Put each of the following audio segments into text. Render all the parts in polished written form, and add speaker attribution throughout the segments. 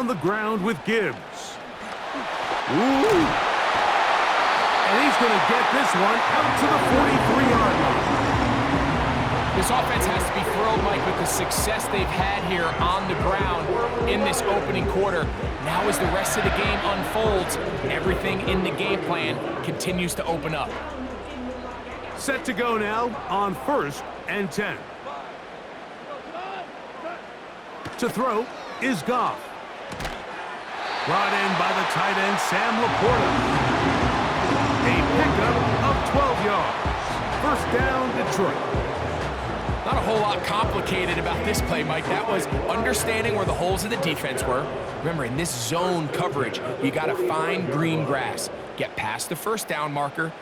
Speaker 1: on the ground with Gibbs. Ooh. And he's going to get this one out to the 43-yard line.
Speaker 2: This offense has to be thrilled, Mike, with the success they've had here on the ground in this opening quarter. Now as the rest of the game unfolds, everything in the game plan continues to open up.
Speaker 1: Set to go now on 1st and 10. To throw is Goff. Brought in by the tight end, Sam Laporta. A pickup of 12 yards. First down, Detroit.
Speaker 2: Not a whole lot complicated about this play, Mike. That was understanding where the holes of the defense were. Remember, in this zone coverage, you got to find green grass. Get past the first down marker,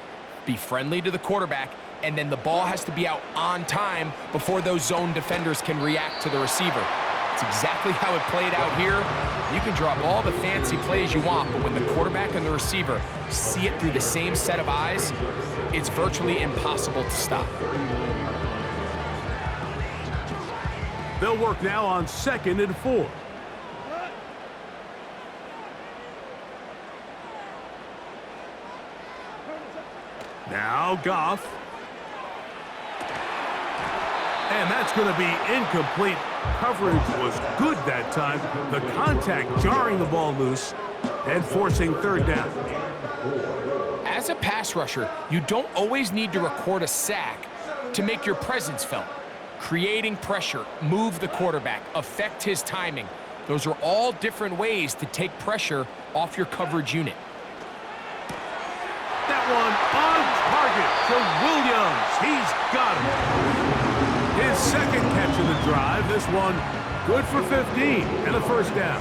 Speaker 2: be friendly to the quarterback, and then the ball has to be out on time before those zone defenders can react to the receiver. It's exactly how it played out here. You can draw up all the fancy plays you want, but when the quarterback and the receiver see it through the same set of eyes, it's virtually impossible to stop.
Speaker 1: They'll work now on 2nd and 4. Now Goff. And that's going to be incomplete. Coverage was good that time. The contact jarring the ball loose and forcing 3rd down.
Speaker 2: As a pass rusher, you don't always need to record a sack to make your presence felt. Creating pressure, move the quarterback, affect his timing. Those are all different ways to take pressure off your coverage unit.
Speaker 1: That one on target to Williams. He's got him. His 2nd catch of the drive. This one good for 15 and a first down.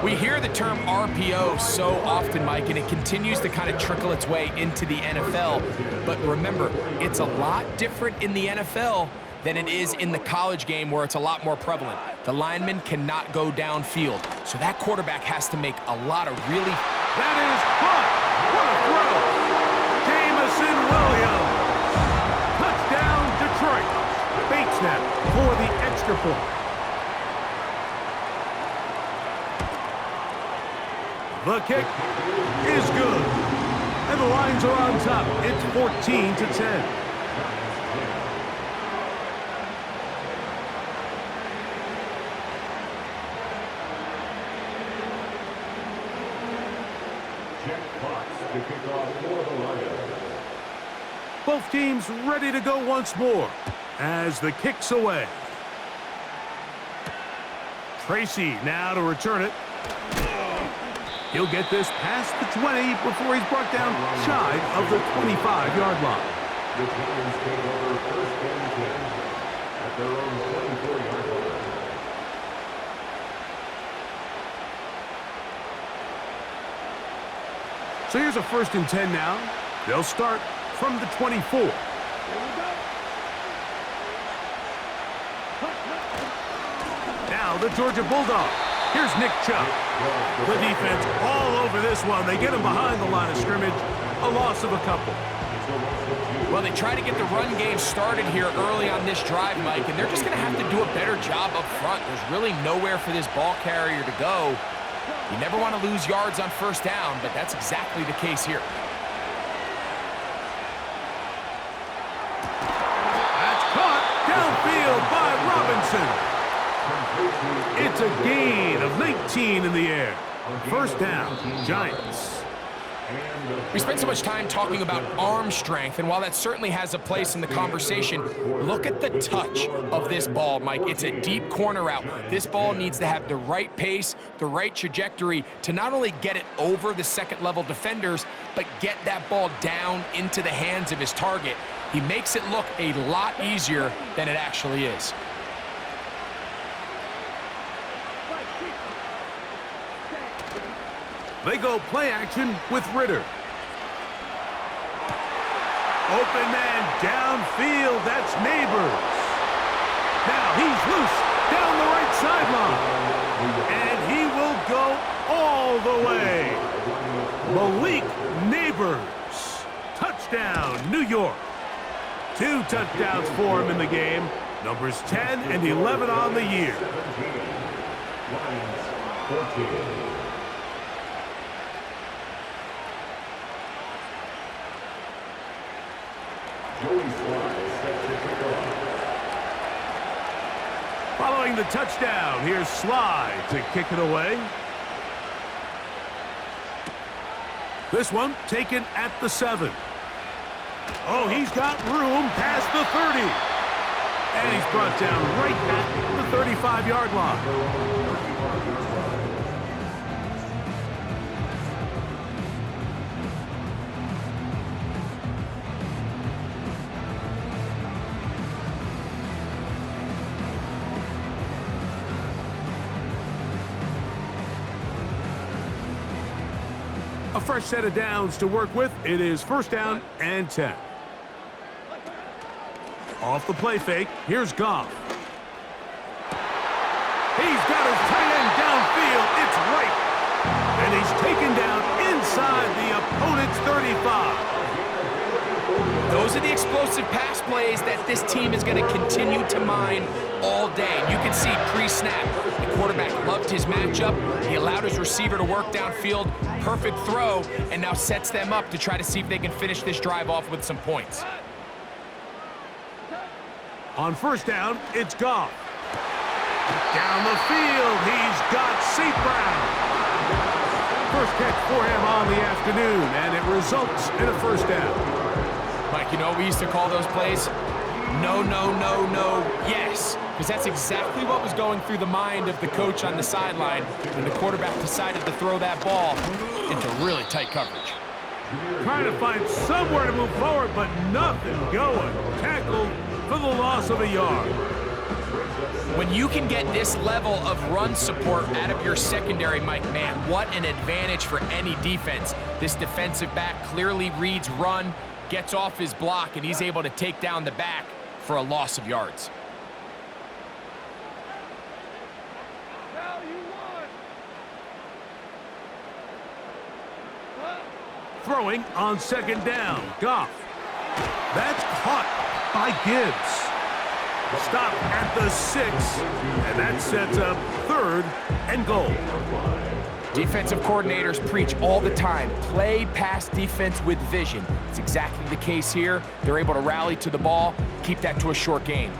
Speaker 2: We hear the term RPO so often, Mike, and it continues to kind of trickle its way into the NFL. But remember, it's a lot different in the NFL than it is in the college game where it's a lot more prevalent. The lineman cannot go downfield, so that quarterback has to make a lot of really...
Speaker 1: That is caught! What a throw! Jameson Williams! Touchdown, Detroit! Bait snap for the extra point. The kick is good. And the Lions are on top. It's 14-10. Both teams ready to go once more as the kick's away. Tracy now to return it. He'll get this past the 20 before he's brought down shy of the 25-yard line.
Speaker 3: The Lions take over 1st and 10 at their own 24-yard line.
Speaker 1: So here's a 1st and 10 now. They'll start from the 24. Now the Georgia Bulldog. Here's Nick Chubb. The defense all over this one. They get him behind the line of scrimmage. A loss of a couple.
Speaker 2: Well, they try to get the run game started here early on this drive, Mike, and they're just going to have to do a better job up front. There's really nowhere for this ball carrier to go. You never want to lose yards on 1st down, but that's exactly the case here.
Speaker 1: That's caught downfield by Robinson. It's a gain of 19 in the air. 1st down, Giants.
Speaker 2: We spent so much time talking about arm strength, and while that certainly has a place in the conversation, look at the touch of this ball, Mike. It's a deep corner route. This ball needs to have the right pace, the right trajectory to not only get it over the 2nd-level defenders, but get that ball down into the hands of his target. He makes it look a lot easier than it actually is.
Speaker 1: They go play action with Ritter. Open man downfield. That's Neighbors. Now he's loose down the right sideline. And he will go all the way. Malik Neighbors. Touchdown, New York. 2 touchdowns for him in the game. Numbers 10 and 11 on the year.
Speaker 3: 14. Joey Slye set to kick off.
Speaker 1: Following the touchdown, here's Slye to kick it away. This one taken at the 7. Oh, he's got room past the 30. And he's brought down right at the 35-yard line. A fresh set of downs to work with. It is first down and 10. Off the play fake, here's Goff. He's got his tight end downfield. It's right. And he's taken down inside the opponent's 35.
Speaker 2: Those are the explosive pass plays that this team is going to continue to mine all day. You can see pre-snap, the quarterback loved his matchup. He allowed his receiver to work downfield, perfect throw, and now sets them up to try to see if they can finish this drive off with some points.
Speaker 1: On first down, it's Goff. Down the field, he's got St. Brown. First catch for him on the afternoon, and it results in a first down.
Speaker 2: Mike, you know what we used to call those plays? No, no, no, no, yes. Because that's exactly what was going through the mind of the coach on the sideline when the quarterback decided to throw that ball into really tight coverage.
Speaker 1: Trying to find somewhere to move forward, but nothing going. Tackled for the loss of a yard.
Speaker 2: When you can get this level of run support out of your secondary, Mike, man, what an advantage for any defense. This defensive back clearly reads run, gets off his block, and he's able to take down the back for a loss of yards.
Speaker 1: Throwing on second down, Goff. That's caught by Gibbs. Stop at the 6, and that sets up third and goal.
Speaker 2: Defensive coordinators preach all the time, play pass defense with vision. It's exactly the case here. They're able to rally to the ball, keep that to a short gain.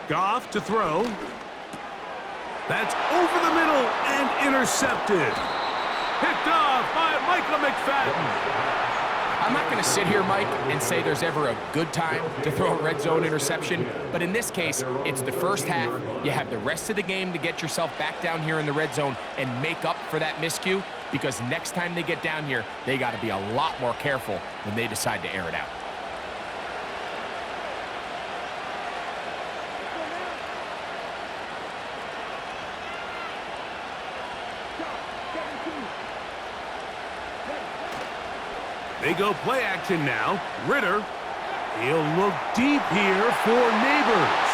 Speaker 1: Goff to throw. That's over the middle and intercepted. Picked off by Michael McFadden.
Speaker 2: I'm not going to sit here, Mike, and say there's ever a good time to throw a red zone interception, but in this case, it's the first half. You have the rest of the game to get yourself back down here in the red zone and make up for that miscue, because next time they get down here, they got to be a lot more careful when they decide to air it out.
Speaker 1: They go play action now. Ritter, he'll look deep here for Neighbors.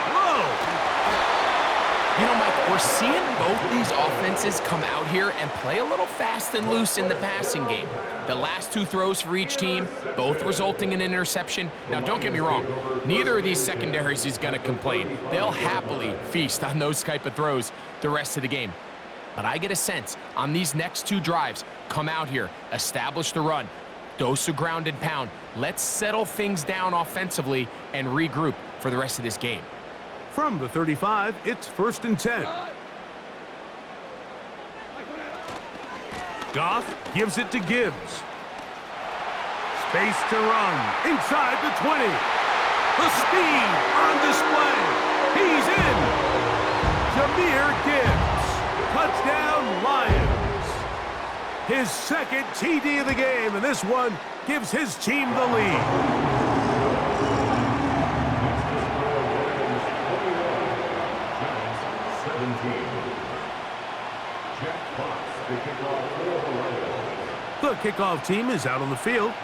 Speaker 1: Whoa!
Speaker 2: You know, Mike, we're seeing both these offenses come out here and play a little fast and loose in the passing game. The last two throws for each team, both resulting in an interception. Now, don't get me wrong. Neither of these secondaries is going to complain. They'll happily feast on those type of throws the rest of the game. But I get a sense on these next two drives, come out here, establish the run, dose of ground and pound. Let's settle things down offensively and regroup for the rest of this game.
Speaker 1: From the 35, it's first and 10. Goff gives it to Gibbs. Space to run inside the 20. The speed on display. He's in. Jahmyr Gibbs. Touchdown, Lions. His second TD of the game, and this one gives his team the lead. The kickoff team is out on the field,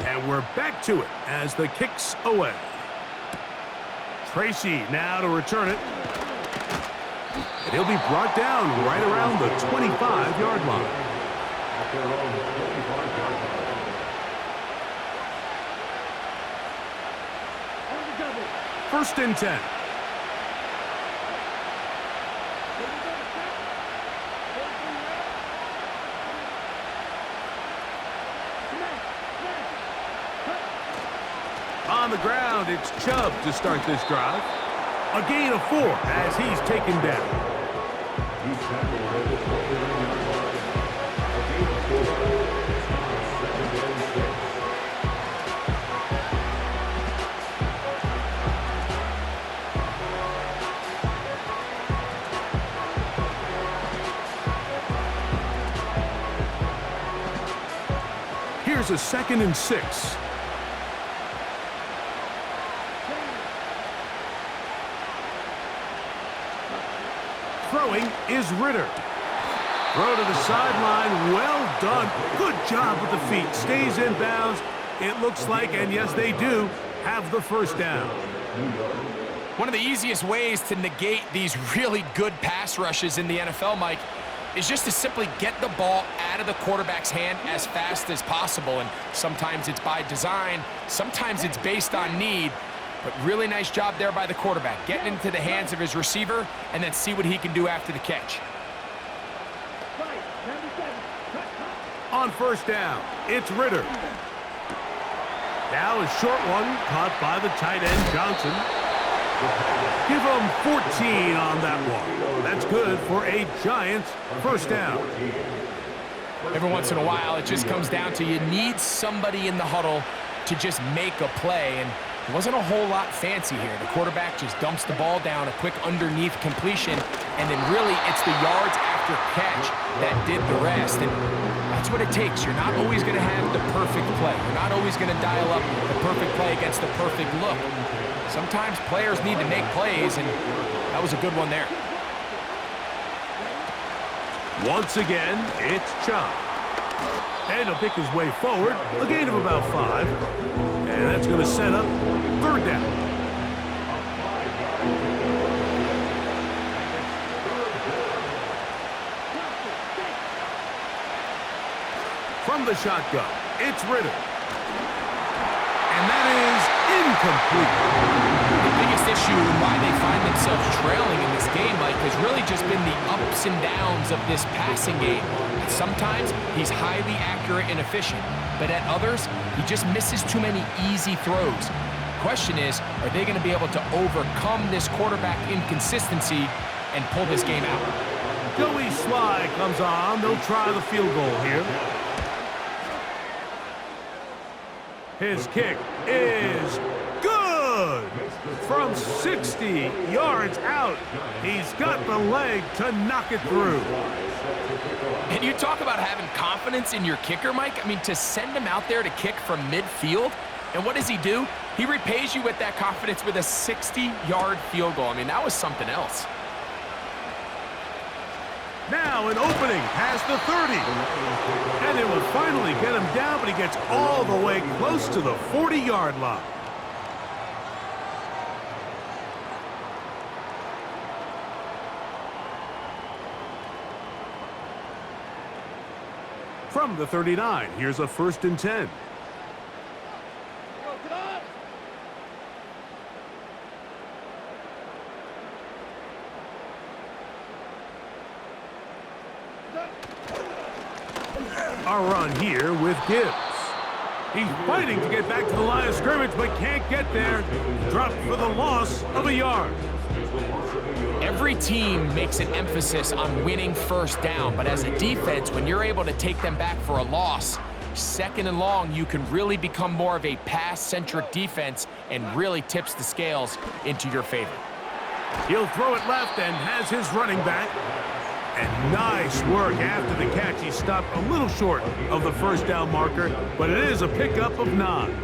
Speaker 1: and we're back to it as the kick's away. Tracy now to return it. And he'll be brought down right around the 25-yard line.
Speaker 3: At their own 25-yard line.
Speaker 1: First and 10. On the ground, it's Chubb to start this drive. A gain of 4 as he's taken down.
Speaker 3: He's tackled at the 21-yard line. A gain of 4. Second and 6.
Speaker 1: Here's a 2nd and 6. Throwing is Ritter. Throw to the sideline. Well done. Good job with the feet. Stays in bounds. It looks like, and yes, they do, have the first down.
Speaker 2: One of the easiest ways to negate these really good pass rushes in the NFL, Mike, is just to simply get the ball out of the quarterback's hand as fast as possible. And sometimes it's by design, sometimes it's based on need. But really nice job there by the quarterback, getting into the hands of his receiver and then see what he can do after the catch.
Speaker 1: On first down, it's Ritter. Now a short one caught by the tight end Johnson. Give him 14 on that one. That's good for a Giants first down.
Speaker 2: Every once in a while, it just comes down to you need somebody in the huddle to just make a play. And it wasn't a whole lot fancy here. The quarterback just dumps the ball down, a quick underneath completion, and then really it's the yards after catch that did the rest. And that's what it takes. You're not always going to have the perfect play. You're not always going to dial up the perfect play against the perfect look. Sometimes players need to make plays, and that was a good one there.
Speaker 1: Once again, it's Chubb. And he'll pick his way forward, a gain of about 5. And that's going to set up third down. From the shotgun, it's Ritter. And that is incomplete.
Speaker 2: The biggest issue and why they find themselves trailing in this game, Mike, has really just been the ups and downs of this passing game. Sometimes he's highly accurate and efficient, but at others, he just misses too many easy throws. Question is, are they going to be able to overcome this quarterback inconsistency and pull this game out?
Speaker 1: Joey Sly comes on. They'll try the field goal here. His kick is good. From 60 yards out, he's got the leg to knock it through.
Speaker 2: And you talk about having confidence in your kicker, Mike. I mean, to send him out there to kick from midfield, and what does he do? He repays you with that confidence with a 60-yard field goal. I mean, that was something else.
Speaker 1: Now an opening past the 30. And it will finally get him down, but he gets all the way close to the 40-yard line. From the 39, here's a 1st and 10. A run here with Gibbs. He's fighting to get back to the line of scrimmage, but can't get there. Dropped for the loss of a yard.
Speaker 2: Every team makes an emphasis on winning first down, but as a defense, when you're able to take them back for a loss, 2nd and long, you can really become more of a pass-centric defense and really tips the scales into your favor.
Speaker 1: He'll throw it left and has his running back. And nice work after the catch. He stopped a little short of the first down marker, but it is a pickup of 9.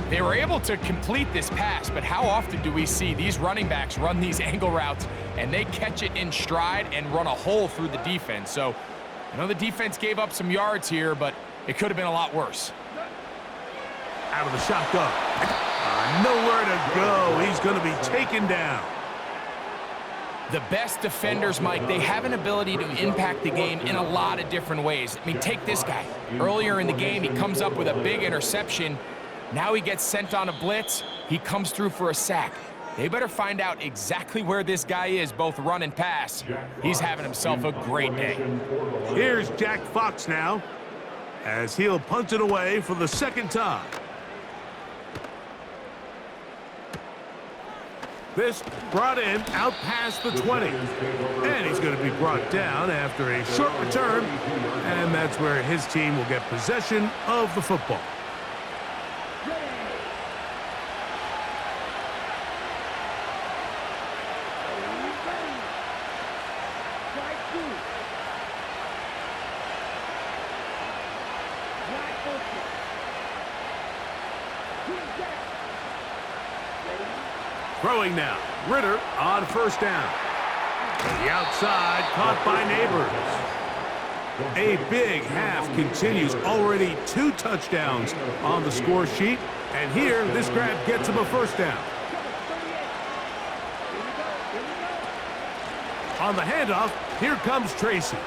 Speaker 2: They were able to complete this pass, but how often do we see these running backs run these angle routes and they catch it in stride and run a hole through the defense? So I know the defense gave up some yards here, but it could have been a lot worse.
Speaker 1: Out of the shotgun. Nowhere to go. He's going to be taken down.
Speaker 2: The best defenders, Mike, they have an ability to impact the game in a lot of different ways. I mean, take this guy. Earlier in the game, he comes up with a big interception. Now he gets sent on a blitz. He comes through for a sack. They better find out exactly where this guy is, both run and pass. He's having himself a great day.
Speaker 1: Here's Jack Fox now, as he'll punt it away for the second time. This brought in out past the 20. And he's going to be brought down after a short return. And that's where his team will get possession of the football. Throwing now. Ritter on first down. The outside caught by Neighbors. A big half continues. Already 2 touchdowns on the score sheet. And here, this grab gets him a first down. On the handoff, here comes Tracy.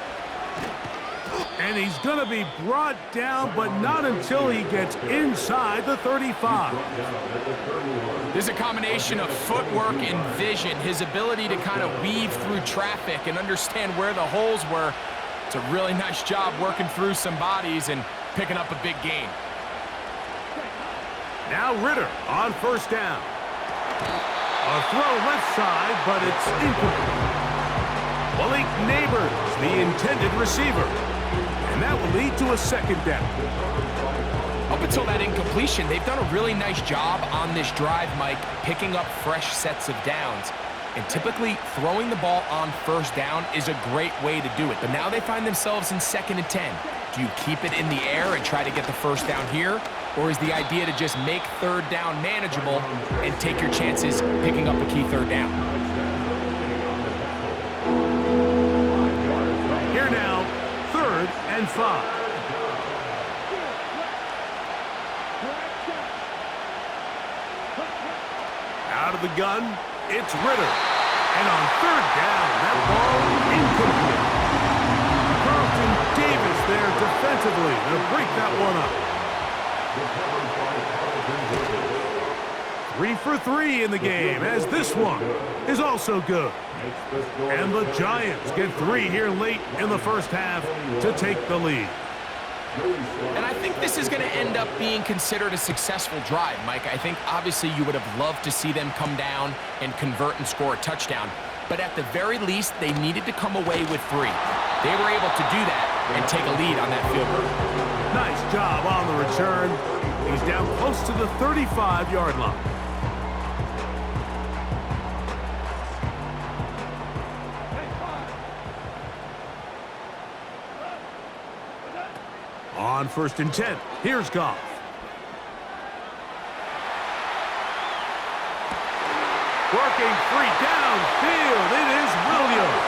Speaker 1: And he's going to be brought down, but not until he gets inside the 35.
Speaker 2: There's a combination of footwork and vision, his ability to kind of weave through traffic and understand where the holes were. It's a really nice job working through some bodies and picking up a big gain.
Speaker 1: Now Ritter on first down. A throw left side, but it's incomplete. Malik Neighbors, the intended receiver. And that will lead to a second down.
Speaker 2: Up until that incompletion, they've done a really nice job on this drive, Mike, picking up fresh sets of downs. And typically, throwing the ball on first down is a great way to do it. But now they find themselves in 2nd and 10. Do you keep it in the air and try to get the first down here? Or is the idea to just make 3rd down manageable and take your chances picking up a key 3rd down?
Speaker 1: Here now, 3rd and 5. Out of the gun, it's Ritter. And on 3rd down, that ball incomplete. Carlton Davis there defensively to break that one up. 3 for 3 in the game, as this one is also good. And the Giants get 3 here late in the first half to take the lead.
Speaker 2: And I think this is going to end up being considered a successful drive, Mike. I think obviously you would have loved to see them come down and convert and score a touchdown. But at the very least, they needed to come away with 3. They were able to do that and take a lead on that field goal.
Speaker 1: Nice job on the return. He's down close to the 35-yard line. On 1st and 10, here's Goff. Working free downfield, it is Williams.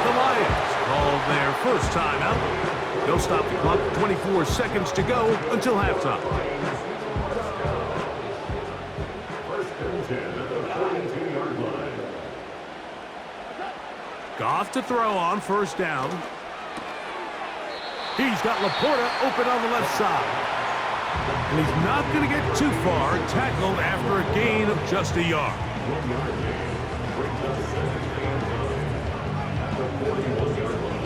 Speaker 1: The Lions called their first timeout. They'll stop the clock, 24 seconds to go until halftime.
Speaker 3: 1st and 10 at the 42-yard line.
Speaker 1: Goff to throw on first down. He's got Laporta open on the left side. And he's not going to get too far, tackled after a gain of just a yard.
Speaker 3: 1 yard gain. Brings up 2nd and 9 at the 41-yard line.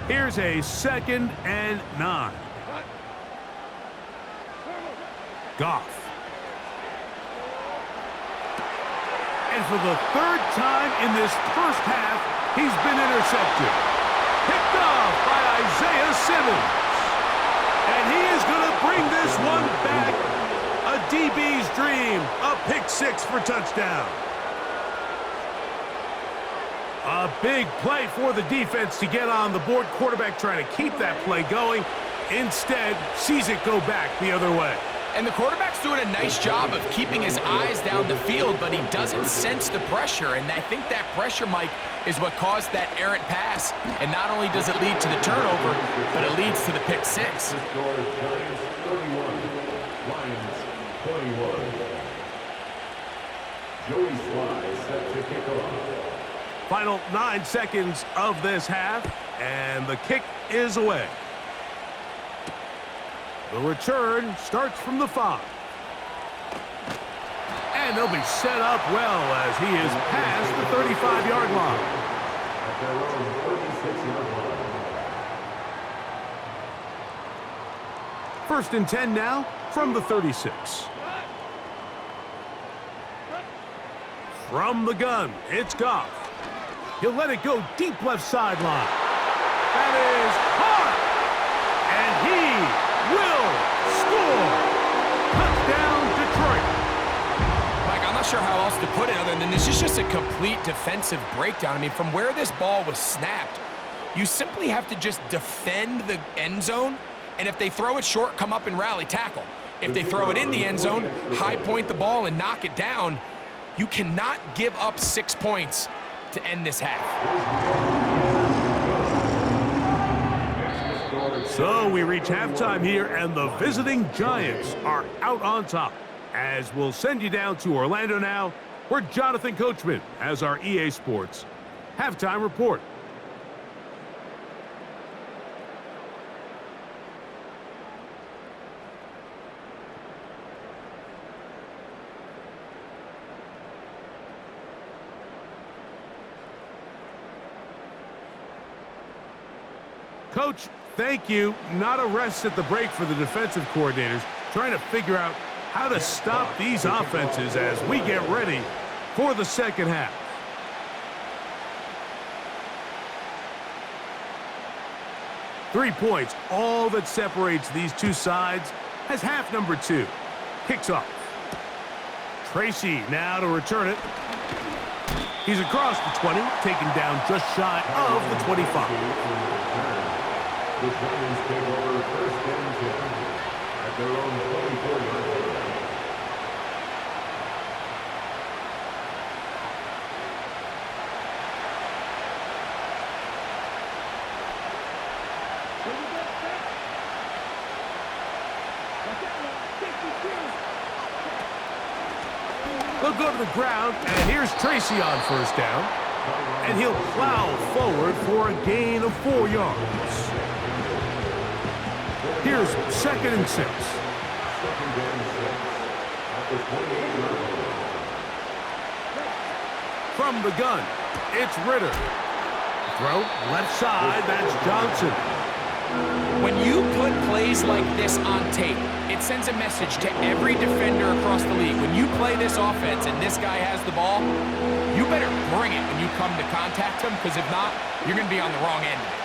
Speaker 1: Here's a 2nd and 9. Goff. And for the 3rd time in this first half, he's been intercepted. Picked off by Isaiah Simmons. And he is going to bring this one back. A DB's dream. A pick 6 for touchdown. A big play for the defense to get on the board. Quarterback trying to keep that play going. Instead, sees it go back the other way.
Speaker 2: And the quarterback's doing a nice job of keeping his eyes down the field, but he doesn't sense the pressure. And I think that pressure, Mike, is what caused that errant pass. And not only does it lead to the turnover, but it leads to the pick six.
Speaker 3: Giants 31, Lions 21. Joey Sly set to kick off.
Speaker 1: Final 9 seconds of this half, and the kick is away. The return starts from the 5. And they'll be set up well as he is past the 35-yard line.
Speaker 3: At their own 36-yard line.
Speaker 1: First and 10 now from the 36. From the gun, it's Goff. He'll let it go deep left sideline. That is hard. And he will score. Touchdown, Detroit.
Speaker 2: Mike, I'm not sure how else to put it other than this is just a complete defensive breakdown. I mean, from where this ball was snapped, you simply have to just defend the end zone, and if they throw it short, come up and rally tackle. If they throw it in the end zone, high point the ball and knock it down. You cannot give up 6 points to end this half.
Speaker 1: So we reach halftime here, and the visiting Giants are out on top. As we'll send you down to Orlando now, where Jonathan Coachman has our EA Sports halftime report. Coach, thank you. Not a rest at the break for the defensive coordinators, trying to figure out how to stop these offenses as we get ready for the second half. Three points, all that separates these two sides, as half number 2 kicks off. Tracy now to return it. He's across the 20, taken down just shy of the 25.
Speaker 3: The Giants take over first and 10 at their own 24-yard line.
Speaker 1: They'll go to the ground, and here's Tracy on first down. And he'll plow forward for a gain of 4 yards. Here's second and 6.
Speaker 3: Second and 6 at the 28-yard line.
Speaker 1: From the gun, it's Ritter. Throw left side, that's Johnson.
Speaker 2: When you put plays like this on tape, it sends a message to every defender across the league. When you play this offense and this guy has the ball, you better bring it when you come to contact him, because if not, you're going to be on the wrong end of it.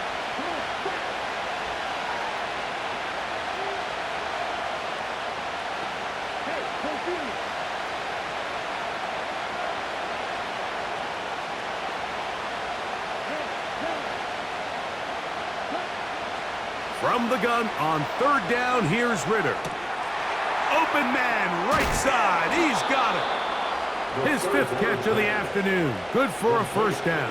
Speaker 1: From the gun on third down, here's Ritter. Open man, right side, he's got it. His 5th catch of the afternoon. Good for a first down.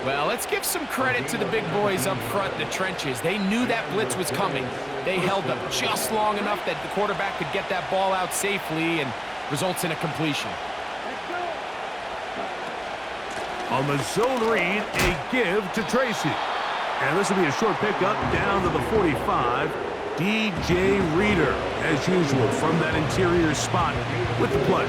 Speaker 2: Well, let's give some credit to the big boys up front in the trenches. They knew that blitz was coming. They held up just long enough that the quarterback could get that ball out safely and results in a completion.
Speaker 1: On the zone read, a give to Tracy. And this will be a short pickup down to the 45. DJ Reader, as usual, from that interior spot with the play.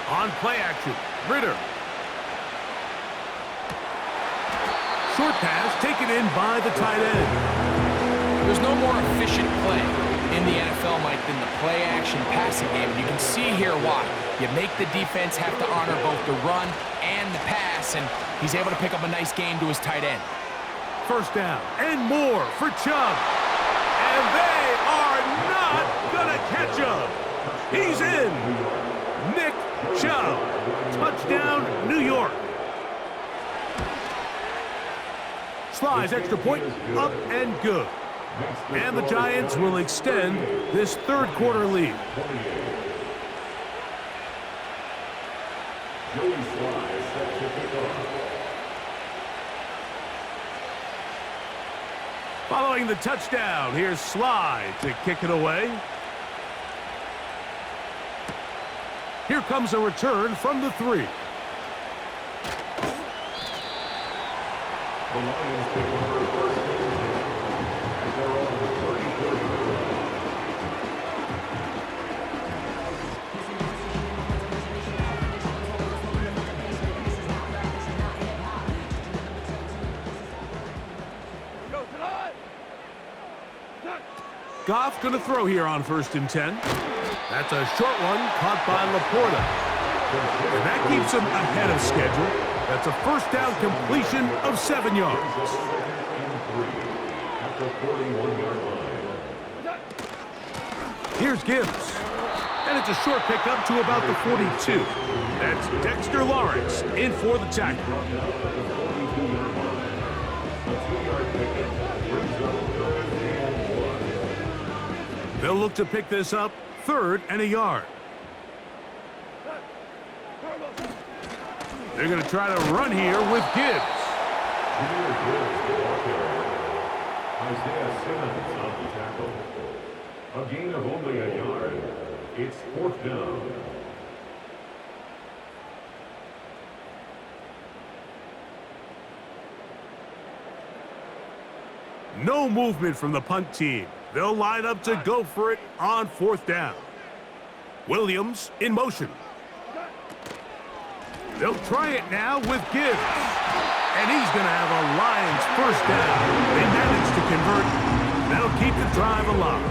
Speaker 1: On play action, Ritter. Short pass taken in by the tight end.
Speaker 2: There's no more efficient play in the NFL, Mike, than the play-action passing game. And you can see here why. You make the defense have to honor both the run and the pass, and he's able to pick up a nice gain to his tight end.
Speaker 1: First down and more for Chubb. And they are not going to catch him. He's in. Nick Chubb. Touchdown, New York. Slides extra point, up and good. And the Giants will extend this third quarter lead.
Speaker 3: Joey Sly set to kick off.
Speaker 1: Following the touchdown, here's Sly to kick it away. Here comes a return from the 3.
Speaker 3: The Lions take over first and 10 at their own 30-30.
Speaker 1: Goff going to throw here on first and 10. That's a short one caught by Laporta. And that keeps him ahead of schedule. That's a first down completion of 7 yards.
Speaker 3: At the 41-yard line.
Speaker 1: Here's Gibbs. And it's a short pickup to about the 42. That's Dexter Lawrence in for the tackle. They'll look to pick this up, 3rd and a yard. They're going to try to run here with Gibbs.
Speaker 3: Isaiah Simmons on the tackle. A gain of only a yard. It's 4th down.
Speaker 1: No movement from the punt team. They'll line up to go for it on 4th down. Williams in motion. They'll try it now with Gibbs. And he's going to have a Lions first down. They managed to convert. That'll keep the drive alive.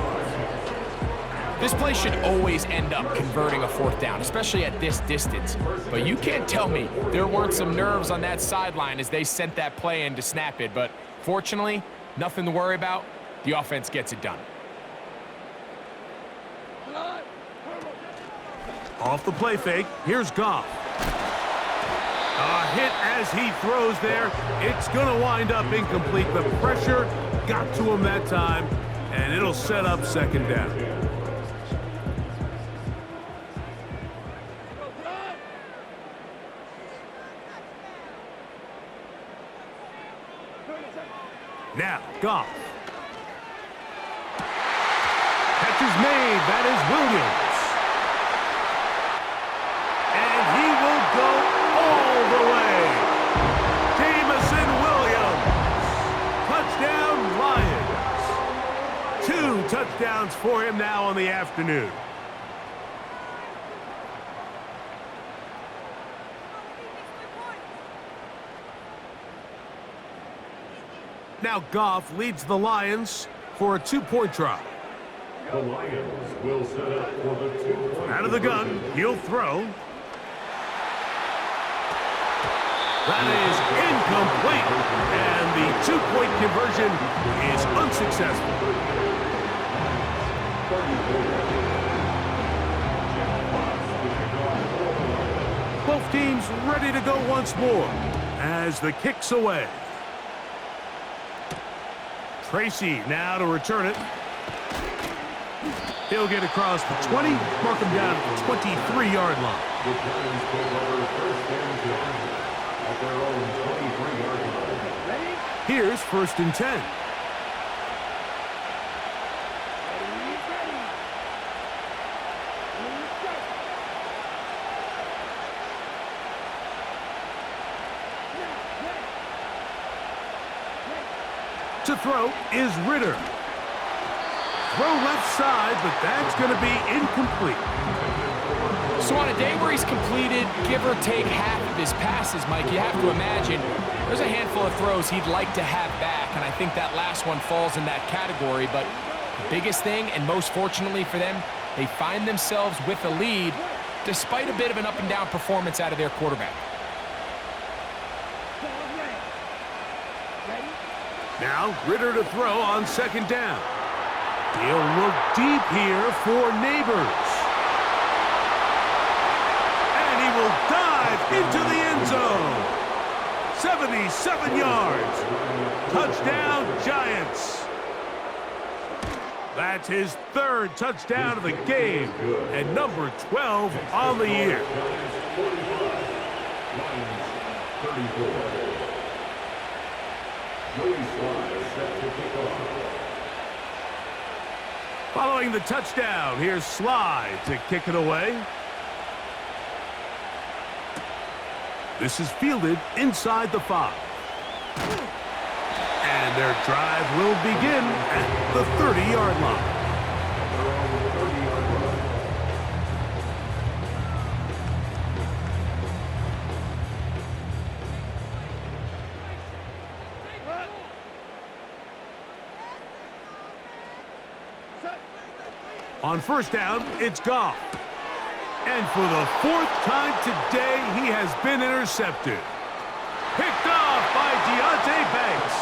Speaker 2: This play should always end up converting a 4th down, especially at this distance. But you can't tell me there weren't some nerves on that sideline as they sent that play in to snap it. But fortunately, nothing to worry about. The offense gets it done.
Speaker 1: Off the play fake, here's Goff. A hit as he throws there. It's going to wind up incomplete. The pressure got to him that time, and it'll set up 2nd down. Now, Goff. Catch is made. That is Williams. And he will go all the way. Jameson Williams. Touchdown, Lions. 2 touchdowns for him now on the afternoon. Now Goff leads the Lions for a 2-point try.
Speaker 3: The Lions will set up for the 2-point.
Speaker 1: Out of the gun, he'll throw. That is incomplete. And the 2-point conversion is unsuccessful. Both teams ready to go once more as the kick's away. Tracy now to return it. He'll get across the 20, mark him down at the 23-yard line.
Speaker 3: The Giants take over first and 10 at their own 23-yard line.
Speaker 1: Here's 1st and 10. To throw is Ritter. Throw left side, but that's going to be incomplete.
Speaker 2: So on a day where he's completed, give or take half of his passes, Mike, you have to imagine there's a handful of throws he'd like to have back, and I think that last one falls in that category. But the biggest thing, and most fortunately for them, they find themselves with a lead despite a bit of an up-and-down performance out of their quarterback.
Speaker 1: Now Ritter to throw on 2nd down. He'll look deep here for Neighbors. And he will dive into the end zone. 77 yards. Touchdown, Giants. That's his third touchdown of the game and number 12 on the year.
Speaker 3: Lions 34. Joey Sly set to kick off.
Speaker 1: Following the touchdown, here's Sly to kick it away. This is fielded inside the 5. And their drive will begin at the 30-yard line. On first down, it's Goff. And for the 4th time today, he has been intercepted. Picked off by Deonte Banks.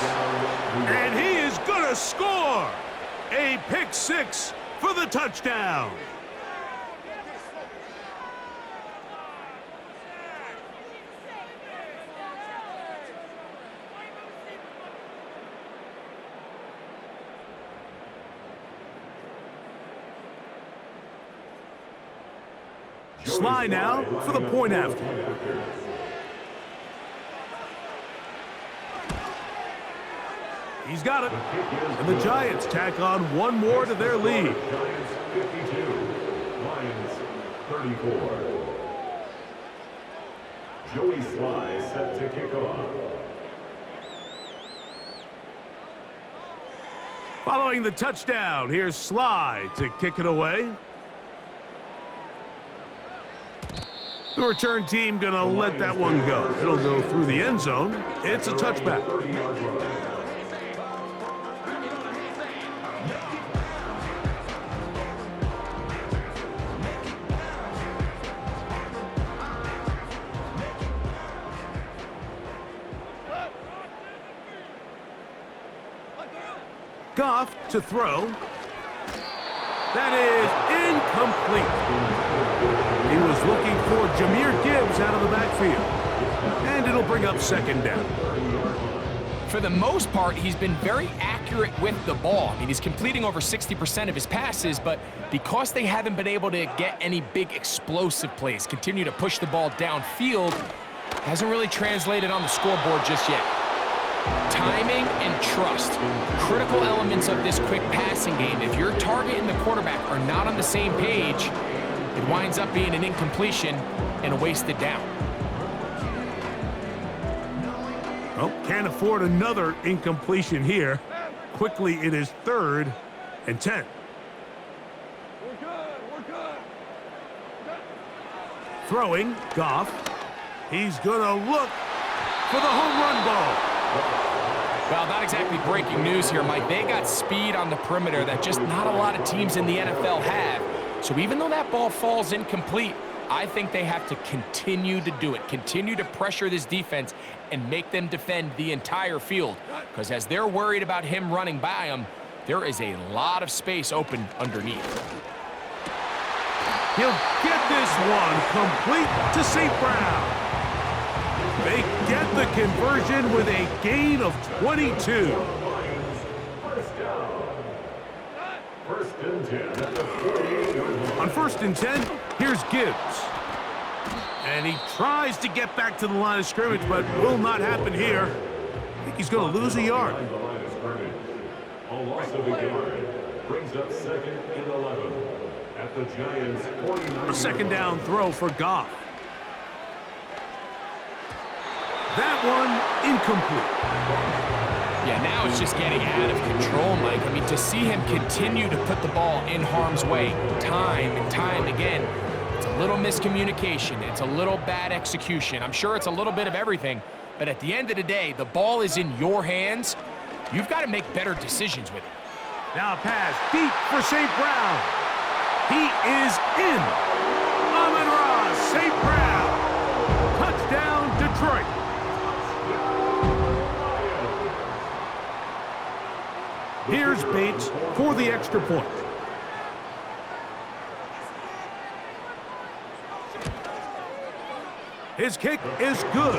Speaker 1: And he is going to score. A pick 6 for the touchdown. Sly now for the point after. He's got it. And the Giants tack on one more to their lead.
Speaker 3: Giants 52. Lions 34. Joey Sly set to kick off.
Speaker 1: Following the touchdown, here's Sly to kick it away. The return team gonna let that one go. It'll go through the end zone. It's a touchback. Goff to throw. That is incomplete. He was looking for Jahmyr Gibbs out of the backfield. And it'll bring up second down.
Speaker 2: For the most part, he's been very accurate with the ball. I mean, he's completing over 60% of his passes, but because they haven't been able to get any big explosive plays, continue to push the ball downfield, hasn't really translated on the scoreboard just yet. Timing and trust, critical elements of this quick passing game. If your target and the quarterback are not on the same page, it winds up being an incompletion and a wasted down.
Speaker 1: Well, can't afford another incompletion here. Quickly, it is 3rd and 10.
Speaker 4: We're good.
Speaker 1: Throwing, Goff. He's gonna look for the home run ball.
Speaker 2: Well, not exactly breaking news here, Mike. They got speed on the perimeter that just not a lot of teams in the NFL have. So even though that ball falls incomplete, I think they have to continue to do it, continue to pressure this defense and make them defend the entire field. Because as they're worried about him running by them, there is a lot of space open underneath.
Speaker 1: He'll get this one complete to St. Brown. They get the conversion with a gain of 22.
Speaker 3: First and 10 at the 48-yard line.
Speaker 1: On 1st and 10, here's Gibbs. And he tries to get back to the line of scrimmage, but will not happen here. I think he's going to lose a yard.
Speaker 3: The line of scrimmage. A loss of a yard brings up 2nd and 11 at the Giants' 49.
Speaker 1: A second down throw for Goff. That one incomplete.
Speaker 2: Yeah, now it's just getting out of control, Mike. I mean, to see him continue to put the ball in harm's way time and time again, it's a little miscommunication. It's a little bad execution. I'm sure it's a little bit of everything, but at the end of the day, the ball is in your hands. You've got to make better decisions with it.
Speaker 1: Now a pass deep for St. Brown. He is in. Amon-Ra St. Brown. Touchdown, Detroit. Here's Bates for the extra point. His kick is good,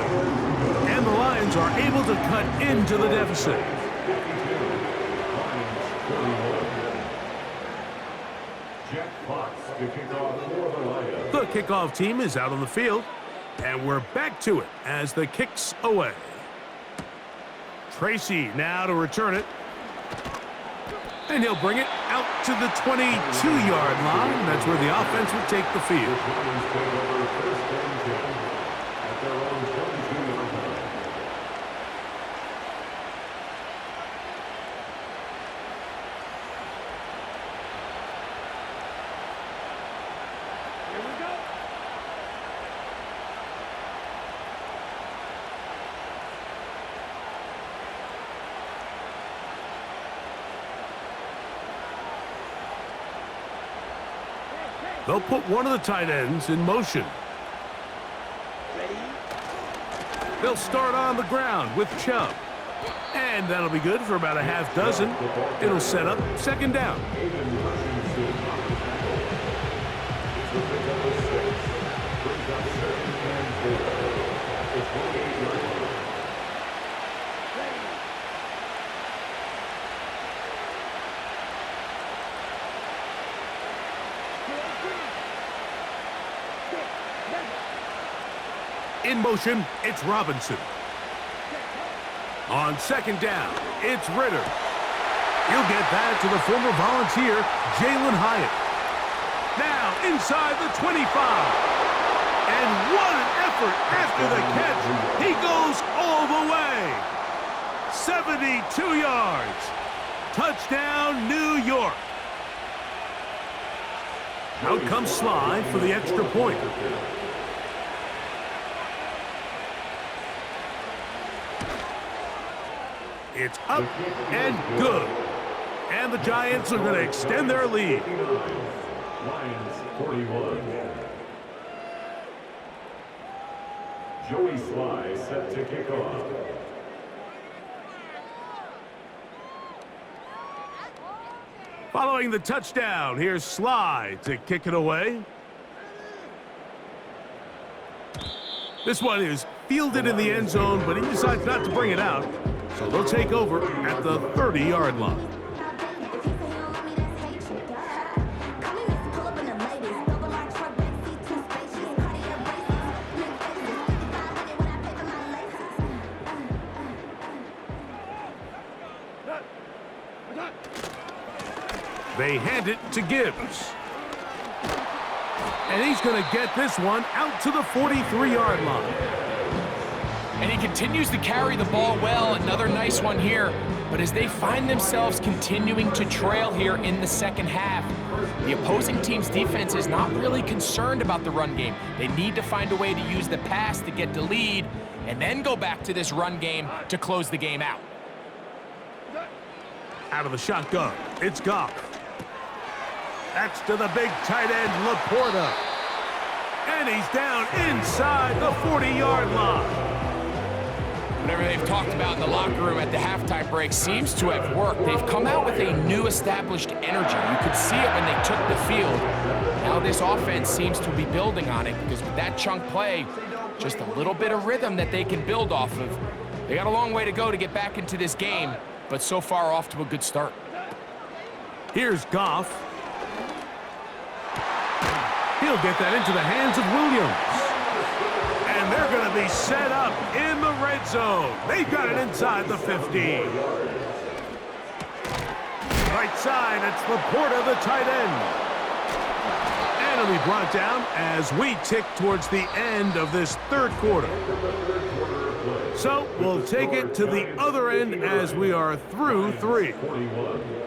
Speaker 1: and the Lions are able to cut into the deficit.
Speaker 3: Lions 41. Jack Fox to kick off for the Lions.
Speaker 1: The kickoff team is out on the field, and we're back to it as the kick's away. Tracy now to return it. And he'll bring it out to the 22-yard line. That's where the offense will take the field.
Speaker 3: Lions take over first and 10 at their own 22-yard line.
Speaker 1: They'll put one of the tight ends in motion. They'll start on the ground with Chubb. And that'll be good for about a half dozen. It'll set up second down. In motion, it's Robinson. On second down, it's Ritter. He'll get that to the former Volunteer, Jalen Hyatt. Now inside the 25. And what an effort after the catch. He goes all the way. 72 yards. Touchdown, New York. Out comes Sly for the extra point. It's up and good. And the Giants are going to extend their lead.
Speaker 3: Lions 41. Joey Sly set to kick off.
Speaker 1: Following the touchdown, here's Sly to kick it away. This one is fielded in the end zone, but he decides not to bring it out. So they'll take over at the 30-yard line. They hand it to Gibbs. And he's going to get this one out to the 43-yard line.
Speaker 2: And he continues to carry the ball well. Another nice one here. But as they find themselves continuing to trail here in the second half, the opposing team's defense is not really concerned about the run game. They need to find a way to use the pass to get the lead and then go back to this run game to close the game out.
Speaker 1: Out of the shotgun, it's Goff. That's to the big tight end, Laporta. And he's down inside the 40-yard line.
Speaker 2: Whatever they've talked about in the locker room at the halftime break seems to have worked. They've come out with a new established energy. You could see it when they took the field. Now this offense seems to be building on it because with that chunk play, just a little bit of rhythm that they can build off of. They got a long way to go to get back into this game, but so far off to a good start.
Speaker 1: Here's Goff. He'll get that into the hands of Williams. And they're going to be set up in the red zone. They've got it inside the 15. Right side, it's Laporta, the tight end. And it'll be brought down as we tick towards the end of this third quarter. So we'll take it to the other end as we are through three.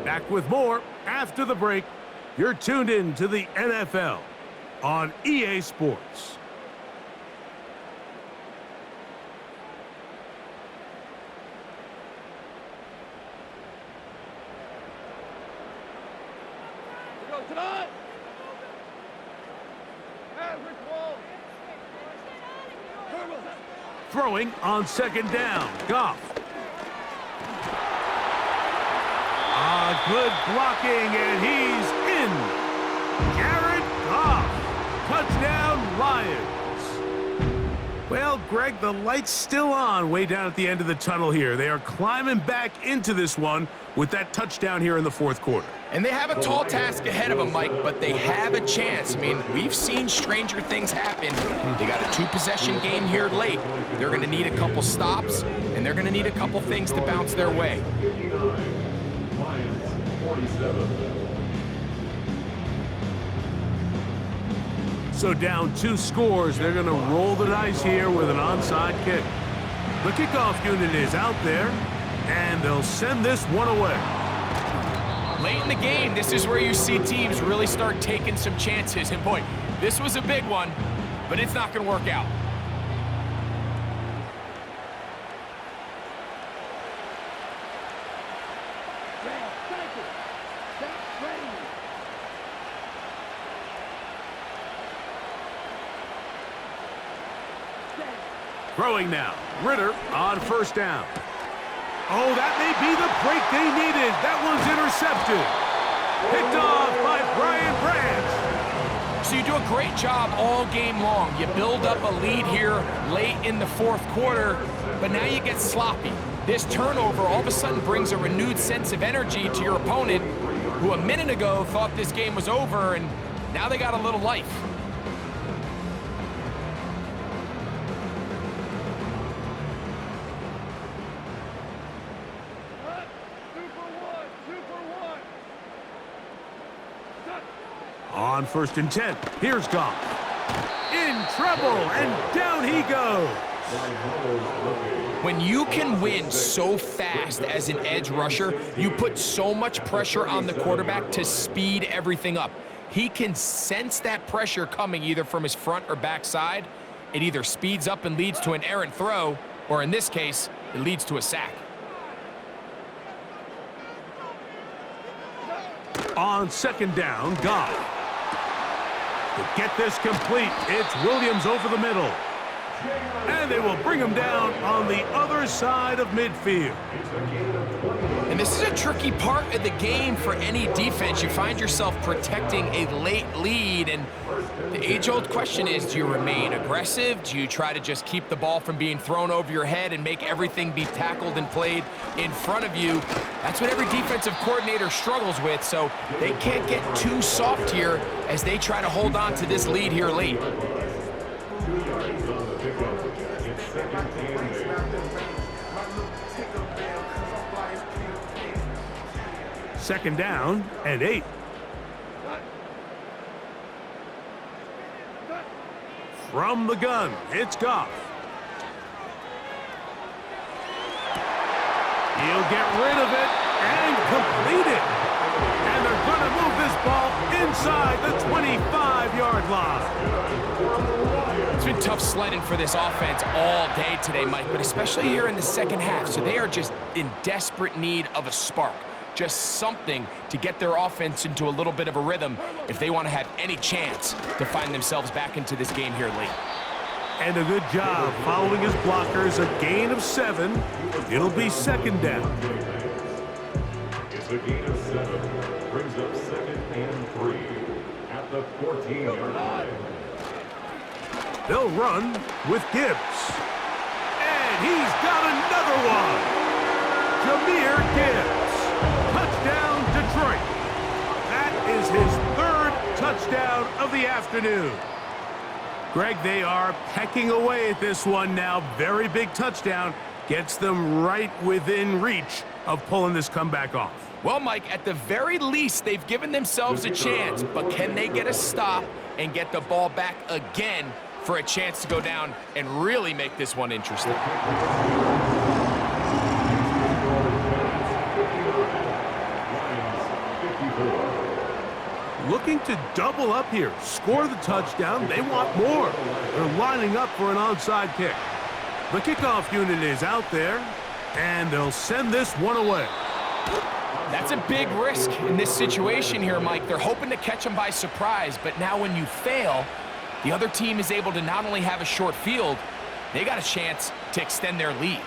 Speaker 1: Back with more after the break. You're tuned in to the NFL on EA Sports. Throwing on second down, Goff. Good blocking, and he's in. Jared Goff. Touchdown, Lions. Well, Greg, the light's still on way down at the end of the tunnel here. They are climbing back into this one with that touchdown here in the fourth quarter.
Speaker 2: And they have a tall task ahead of them, Mike, but they have a chance. I mean, we've seen stranger things happen. They got a two-possession game here late. They're going to need a couple stops, and they're going to need a couple things to bounce their way.
Speaker 3: Lions 47.
Speaker 1: So down 2 scores, they're going to roll the dice here with an onside kick. The kickoff unit is out there, and they'll send this one away.
Speaker 2: Late in the game, this is where you see teams really start taking some chances. And boy, this was a big one, but it's not going to work out.
Speaker 1: Throwing now. Ritter on first down. Oh, that may be the break they needed. That one's intercepted. Picked off by Brian Branch.
Speaker 2: So you do a great job all game long. You build up a lead here late in the fourth quarter, but now you get sloppy. This turnover all of a sudden brings a renewed sense of energy to your opponent, who a minute ago thought this game was over, and now they got a little life.
Speaker 1: On first and 10, here's Goff. In trouble, and down he goes.
Speaker 2: When you can win so fast as an edge rusher, you put so much pressure on the quarterback to speed everything up. He can sense that pressure coming either from his front or back side. It either speeds up and leads to an errant throw, or in this case, it leads to a sack.
Speaker 1: On second down, Goff. To get this complete, it's Williams over the middle. And they will bring him down on the other side of midfield.
Speaker 2: And this is a tricky part of the game for any defense. You find yourself protecting a late lead, and the age-old question is, do you remain aggressive? Do you try to just keep the ball from being thrown over your head and make everything be tackled and played in front of you? That's what every defensive coordinator struggles with, so they can't get too soft here as they try to hold on to this lead here late.
Speaker 3: 2 yards on the pickup. It's second and 8.
Speaker 1: Second down and 8. From the gun, it's Goff. He'll get rid of it and complete it. And they're going to move this ball inside the 25-yard line.
Speaker 2: It's been tough sledding for this offense all day today, Mike, but especially here in the second half. So they are just in desperate need of a spark. Just something to get their offense into a little bit of a rhythm if they want to have any chance to find themselves back into this game here late.
Speaker 1: And a good job following his blockers, a gain of 7. It'll be second down.
Speaker 3: It's a gain of 7. Brings up second and 3 at the 14-yard line.
Speaker 1: They'll run with Gibbs. And he's got another one. Jahmyr Gibbs. Touchdown, Detroit. That is his 3rd touchdown of the afternoon. Greg, they are pecking away at this one now. Very big touchdown. Gets them right within reach of pulling this comeback off.
Speaker 2: Well, Mike, at the very least, they've given themselves a chance, but can they get a stop and get the ball back again for a chance to go down and really make this one interesting?
Speaker 1: Looking to double up here, score the touchdown. They want more. They're lining up for an onside kick. The kickoff unit is out there, and they'll send this one away.
Speaker 2: That's a big risk in this situation here, Mike. They're hoping to catch them by surprise, but now when you fail, the other team is able to not only have a short field, they got a chance to extend their lead.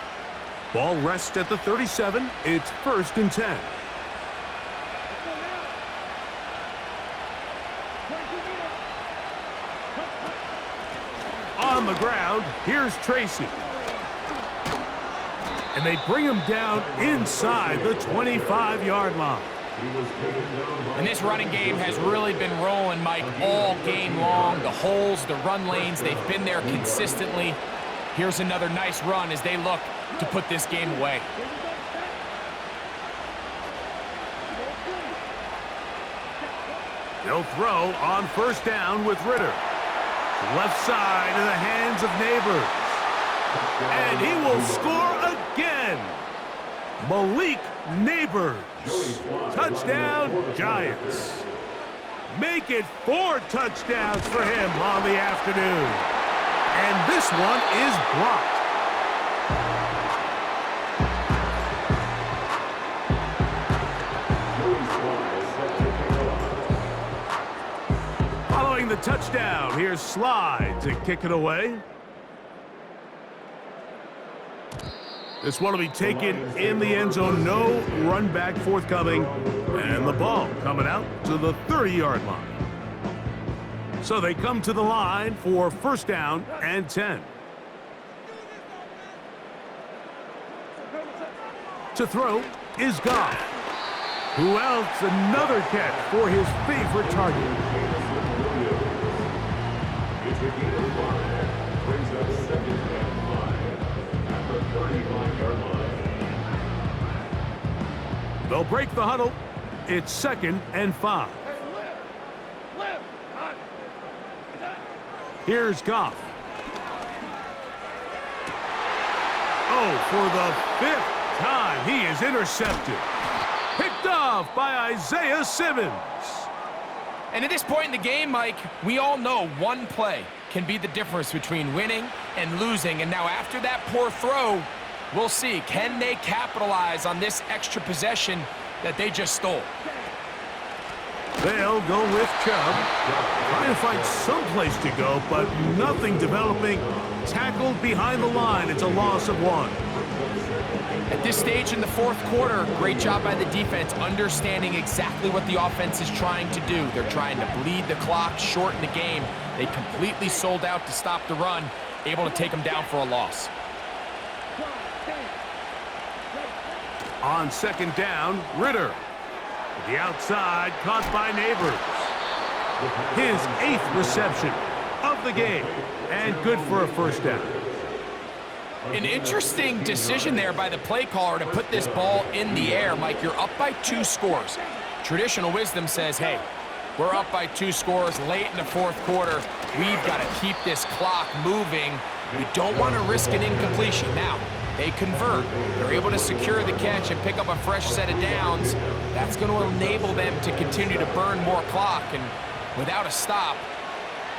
Speaker 1: Ball rests at the 37. It's first and 10. On on the ground. Here's Tracy. And they bring him down inside the 25-yard line.
Speaker 2: And this running game has really been rolling, Mike, all game long. The holes, the run lanes, they've been there consistently. Here's another nice run as they look to put this game away.
Speaker 1: They'll throw on first down with Ritter. Left side in the hands of Neighbors. And he will score again. Malik Neighbors. Touchdown, Giants. Make it 4 touchdowns for him on the afternoon. And this one is blocked. Following the touchdown, here's Slide to kick it away. This one will be taken in the end zone. No run back forthcoming. And the ball coming out to the 30-yard line. So they come to the line for first down and 10. To throw is Goff. Who else? Another catch for his favorite target.
Speaker 3: It's a gain of 5. Brings up second and 5 at the 35-yard line.
Speaker 1: They'll break the huddle. It's second and 5. Here's Goff. Oh, for the 5th time, he is intercepted. Picked off by Isaiah Simmons.
Speaker 2: And at this point in the game, Mike, we all know one play can be the difference between winning and losing. And now after that poor throw, we'll see, can they capitalize on this extra possession that they just stole?
Speaker 1: They'll go with Chubb. Trying to find some place to go, but nothing developing. Tackled behind the line. It's a loss of 1.
Speaker 2: At this stage in the fourth quarter, great job by the defense, understanding exactly what the offense is trying to do. They're trying to bleed the clock, shorten the game. They completely sold out to stop the run, able to take them down for a loss.
Speaker 1: On second down, Ritter. The outside, caught by Neighbors. His 8th reception of the game, and good for a first down.
Speaker 2: An interesting decision there by the play caller to put this ball in the air. Mike, you're up by 2 scores. Traditional wisdom says, hey, we're up by 2 scores late in the fourth quarter. We've got to keep this clock moving. We don't want to risk an incompletion. Now, they convert. They're able to secure the catch and pick up a fresh set of downs. That's going to enable them to continue to burn more clock. And without a stop,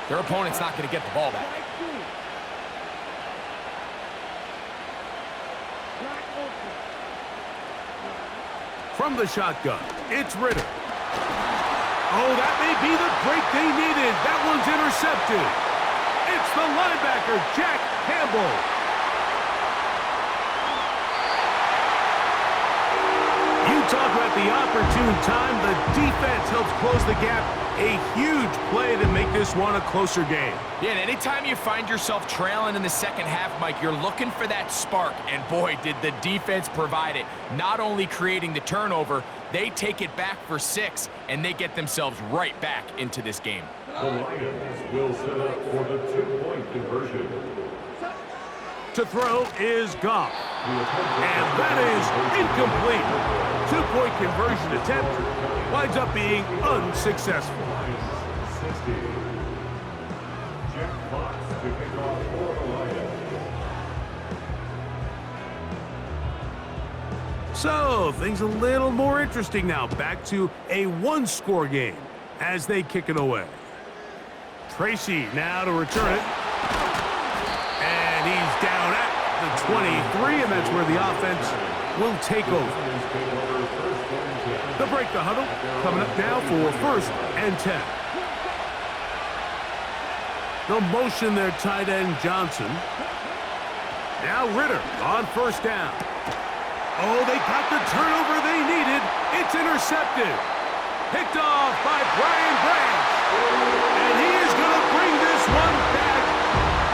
Speaker 2: their opponent's not going to get the ball back.
Speaker 1: From the shotgun, it's Ritter. Oh, that may be the break they needed. That one's intercepted. It's the linebacker, Jack Campbell. You talk about the opportune time. The defense helps close the gap. A huge play to make this one a closer game.
Speaker 2: Yeah, and anytime you find yourself trailing in the second half, Mike, you're looking for that spark. And boy, did the defense provide it. Not only creating the turnover, they take it back for 6, and they get themselves right back into this game.
Speaker 3: The Lions will set up for the 2-point conversion.
Speaker 1: To throw is Goff. And that is incomplete. 2-point conversion attempt winds up being unsuccessful.
Speaker 3: 60. Jack Fox to kick off for the Lions.
Speaker 1: So, things a little more interesting now. Back to a 1-score game as they kick it away. Tracy now to return it. And he's down at the 23, and that's where the offense will take over. They'll break the huddle, coming up now for first and 10. They'll motion their tight end, Johnson. Now Ritter on first down. Oh, they got the turnover they needed. It's intercepted. Picked off by Brian Branch. And he is going to bring this one back.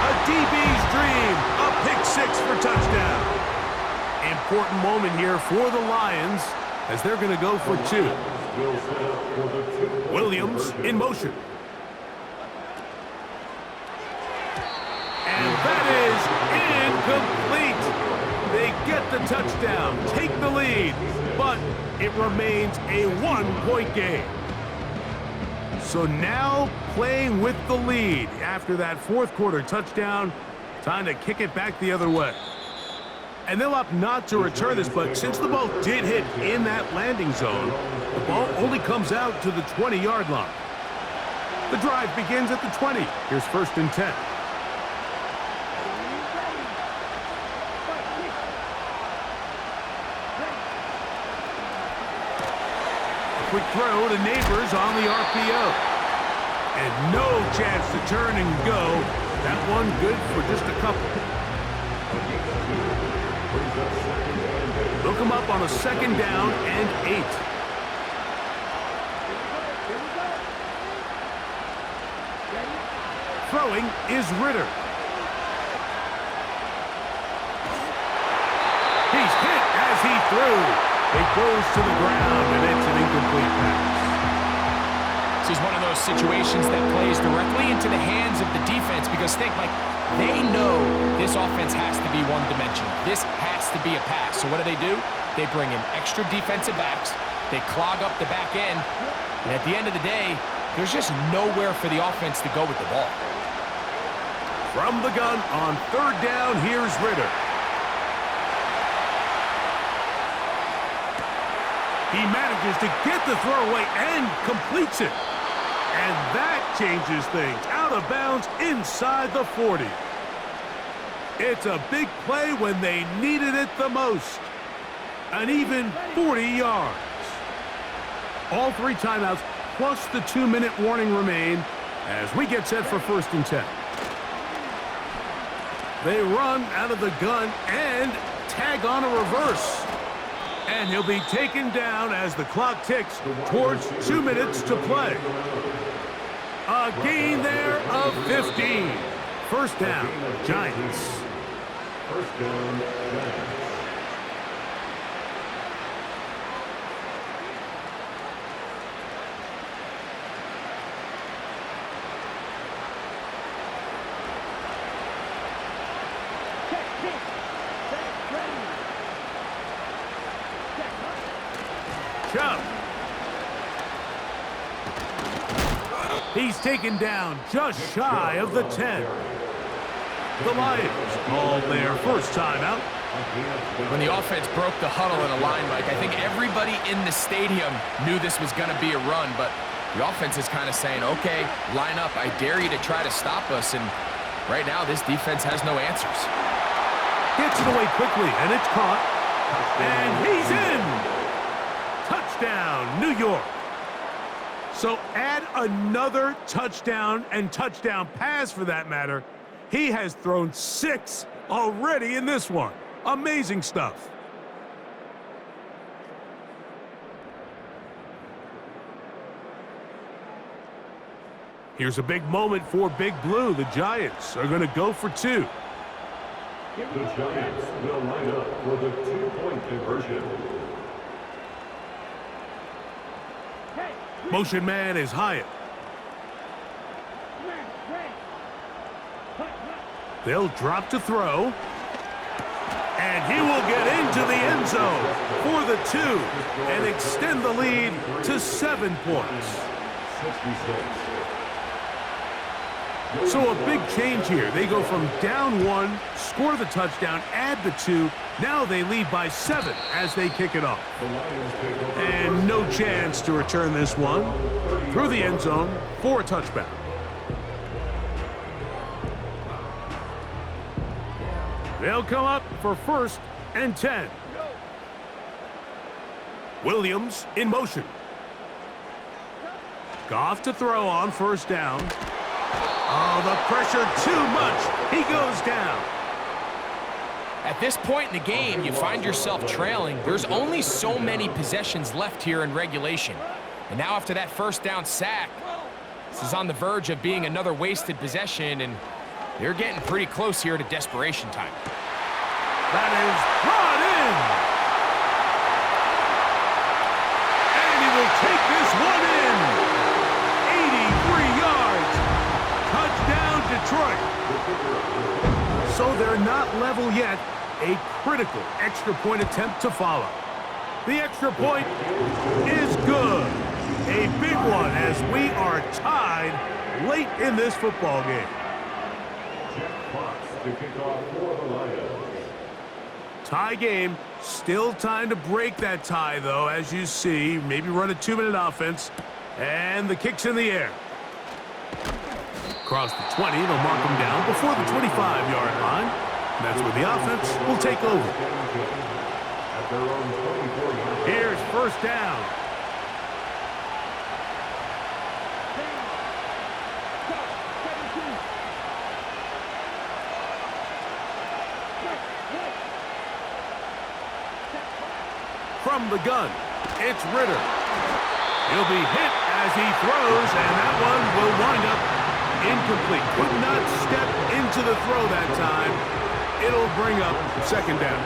Speaker 1: A DB's dream. A pick six for touchdown. Important moment here for the Lions as they're going to go for two. Williams in motion. And that is incomplete. They get the touchdown, take the lead, but it remains a one-point game. So now playing with the lead after that fourth quarter touchdown, time to kick it back the other way. And they'll opt not to return this, but since the ball did hit in that landing zone, the ball only comes out to the 20-yard line. The drive begins at the 20. Here's 1st and 10. Quick throw to Neighbors on the RPO. And no chance to turn and go. That one good for just a couple. They'll come up on a 2nd down and 8. Throwing is Ritter. He's hit as he threw. It goes to the ground, and it's an incomplete pass.
Speaker 2: This is one of those situations that plays directly into the hands of the defense because think, like, they know this offense has to be one-dimensional. This has to be a pass. So what do? They bring in extra defensive backs. They clog up the back end. And at the end of the day, there's just nowhere for the offense to go with the ball.
Speaker 1: From the gun on 3rd down, here's Ritter. He manages to get the throw away and completes it. And that changes things. Out of bounds inside the 40. It's a big play when they needed it the most. An even 40 yards. All 3 timeouts plus the 2-minute warning remain as we get set for 1st and 10. They run out of the gun and tag on a reverse. And he'll be taken down as the clock ticks towards 2 minutes to play. A gain there of 15. 1st down, Giants.
Speaker 3: 1st down, Giants.
Speaker 1: Chubb. He's taken down just shy of the 10. The Lions called their first timeout.
Speaker 2: When the offense broke the huddle in a line, Mike, I think everybody in the stadium knew this was going to be a run, but the offense is kind of saying, okay, line up. I dare you to try to stop us, and right now this defense has no answers.
Speaker 1: Gets it away quickly, and it's caught. And he's in! Touchdown, New York. So add another touchdown and touchdown pass for that matter. He has thrown 6 already in this one. Amazing stuff. Here's a big moment for Big Blue. The Giants are going to go for 2.
Speaker 3: The Giants will line up for the 2-point conversion.
Speaker 1: Motion man is Hyatt. They'll drop to throw. And he will get into the end zone for the 2 and extend the lead to 7 points.
Speaker 3: 66.
Speaker 1: So a big change here. They go from down 1, score the touchdown, add the 2. Now they lead by 7 as they kick it off. And no chance to return this one through the end zone for a touchback. They'll come up for 1st and 10. Williams in motion. Goff to throw on 1st down. Oh, the pressure too much. He goes down.
Speaker 2: At this point in the game, you find yourself trailing. There's only so many possessions left here in regulation. And now after that 1st down sack, this is on the verge of being another wasted possession, and They're getting pretty close here to desperation time.
Speaker 1: That is brought in. And he will take this one in. 83 yards. Touchdown, Detroit. So they're not level yet. A critical extra point attempt to follow. The extra point is good. A big one as we are tied late in this football game.
Speaker 3: Jack Fox to kick off for the Lions.
Speaker 1: Tie game. Still time to break that tie, though, as you see. Maybe run a 2-minute offense. And the kick's in the air. Across the 20, they'll mark him down before the 25-yard line. And that's where the offense will take over.
Speaker 3: At their own 24-yard.
Speaker 1: Here's first down. From the gun, it's Ritter. He'll be hit as he throws, and that one will wind up incomplete. Could not step into the throw that time. It'll bring up second down.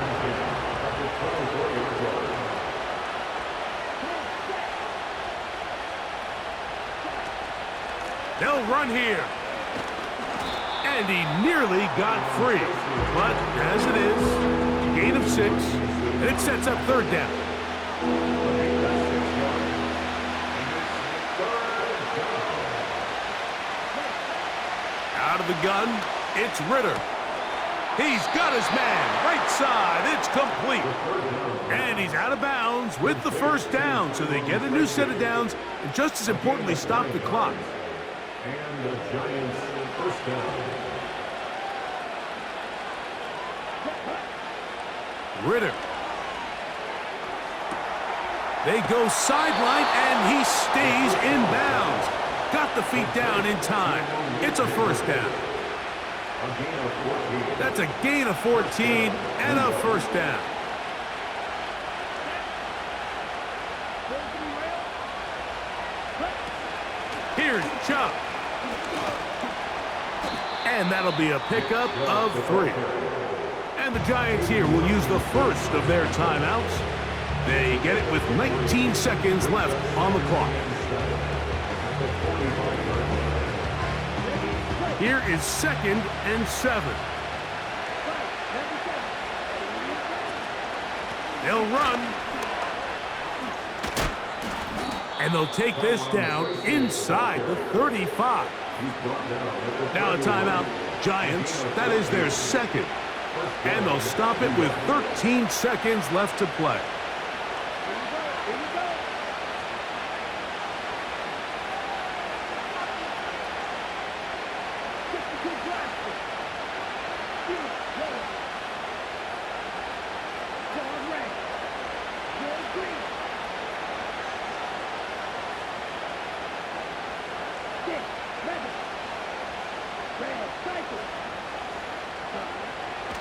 Speaker 1: They'll run here. And he nearly got free. But as it is, gain of 6, and it sets up third down. Out of the gun, it's Ritter. He's got his man, right side, it's complete. And he's out of bounds with the first down, so they get a new set of downs, and just as importantly, stop the clock.
Speaker 3: And the Giants first down.
Speaker 1: Ritter. They go sideline, and he stays in bounds. Got the feet down in time. It's a first down. That's a gain of 14 and a first down. Here's Chubb. And that'll be a pickup of 3. And the Giants here will use the first of their timeouts. They get it with 19 seconds left on the clock. Here is 2nd and 7. They'll run. And they'll take this down inside the 35. Now a timeout. Giants, that is their second. And they'll stop it with 13 seconds left to play.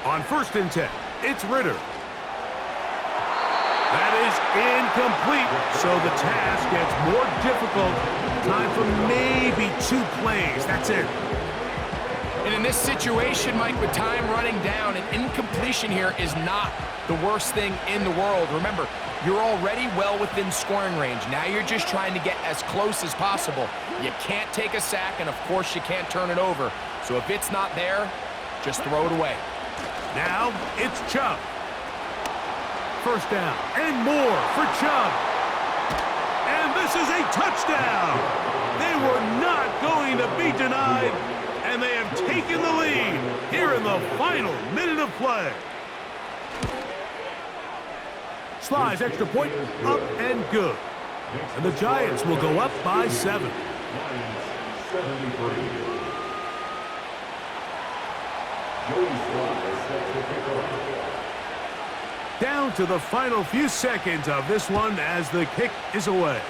Speaker 1: On 1st and 10, it's Ritter. That is incomplete, so the task gets more difficult. Time for maybe 2 plays. That's it.
Speaker 2: And in this situation, Mike, with time running down, an incompletion here is not the worst thing in the world. Remember, you're already well within scoring range. Now you're just trying to get as close as possible. You can't take a sack, and of course you can't turn it over. So if it's not there, just throw it away.
Speaker 1: Now it's Chubb. First down and more for Chubb. And this is a touchdown. They were not going to be denied, and they have taken the lead here in the final minute of play. Slides extra point up and good. And the Giants will go up by 7. Down to the final few seconds of this one as the kick is away.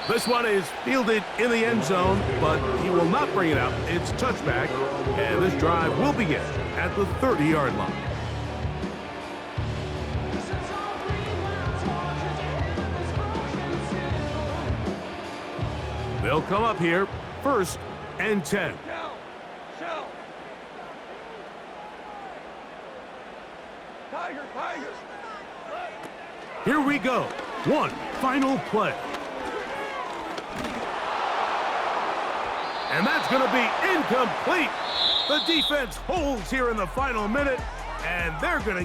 Speaker 1: This one is fielded in the end zone, but he will not bring it out. It's touchback, and this drive will begin at the 30-yard line. They'll come up here, 1st and 10. Here we go. One final play. And that's going to be incomplete. The defense holds here in the final minute, and they're going to